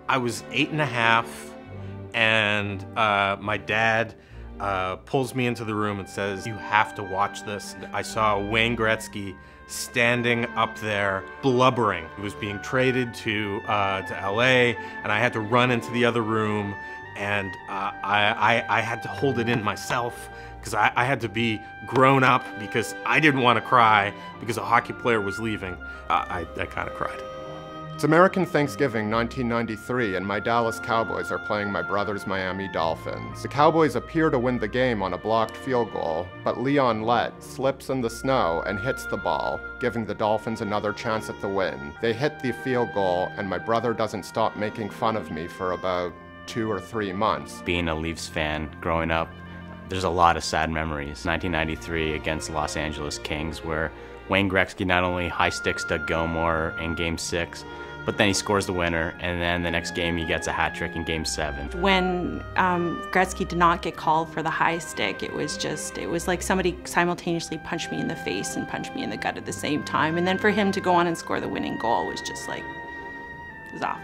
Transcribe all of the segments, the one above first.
I was 8.5, and my dad pulls me into the room and says, "You have to watch this." I saw Wayne Gretzky standing up there blubbering. He was being traded to LA, and I had to run into the other room, and I had to hold it in myself because I had to be grown up because I didn't want to cry because a hockey player was leaving. I kind of cried. It's American Thanksgiving 1993, and my Dallas Cowboys are playing my brother's Miami Dolphins. The Cowboys appear to win the game on a blocked field goal, but Leon Lett slips in the snow and hits the ball, giving the Dolphins another chance at the win. They hit the field goal, and my brother doesn't stop making fun of me for about 2 or 3 months. Being a Leafs fan growing up, there's a lot of sad memories. 1993 against the Los Angeles Kings, where Wayne Gretzky not only high sticks Doug Gilmour in Game 6, but then he scores the winner, and then the next game he gets a hat trick in Game 7. When Gretzky did not get called for the high stick, it was like somebody simultaneously punched me in the face and punched me in the gut at the same time. And then for him to go on and score the winning goal was just like, it was awful.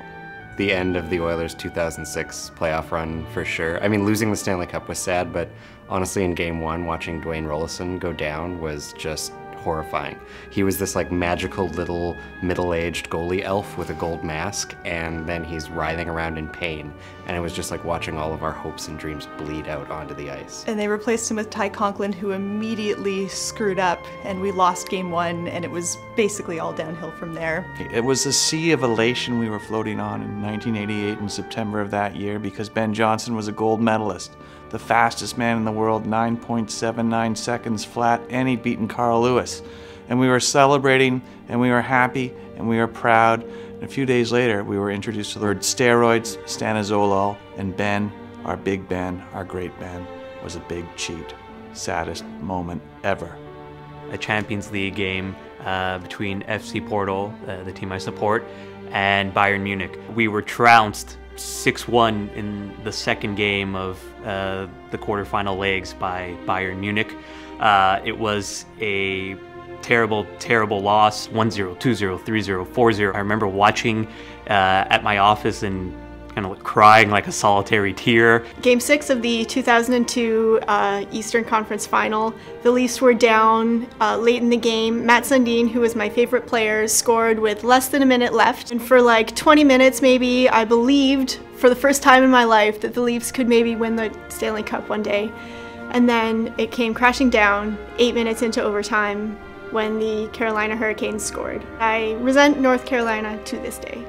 The end of the Oilers' 2006 playoff run, for sure. I mean, losing the Stanley Cup was sad, but honestly in Game 1, watching Dwayne Rollison go down was just horrifying. He was this like magical little middle-aged goalie elf with a gold mask, and then he's writhing around in pain, and it was just like watching all of our hopes and dreams bleed out onto the ice. And they replaced him with Ty Conklin, who immediately screwed up, and we lost Game 1, and it was basically all downhill from there. It was a sea of elation we were floating on in 1988 in September of that year, because Ben Johnson was a gold medalist, the fastest man in the world, 9.79 seconds flat, and he'd beaten Carl Lewis. And we were celebrating, and we were happy, and we were proud. And a few days later, we were introduced to the word steroids, stanozolol, and Ben, our big Ben, our great Ben, was a big cheat. Saddest moment ever. A Champions League game between FC Porto, the team I support, and Bayern Munich. We were trounced 6-1 in the second game of the quarterfinal legs by Bayern Munich. It was a terrible, terrible loss, 1-0, 2-0, 3-0, 4-0. I remember watching at my office and kind of crying like a solitary tear. Game 6 of the 2002 Eastern Conference Final. The Leafs were down late in the game. Matt Sundin, who was my favorite player, scored with less than a minute left. And for like 20 minutes maybe, I believed for the first time in my life that the Leafs could maybe win the Stanley Cup one day. And then it came crashing down 8 minutes into overtime when the Carolina Hurricanes scored. I resent North Carolina to this day.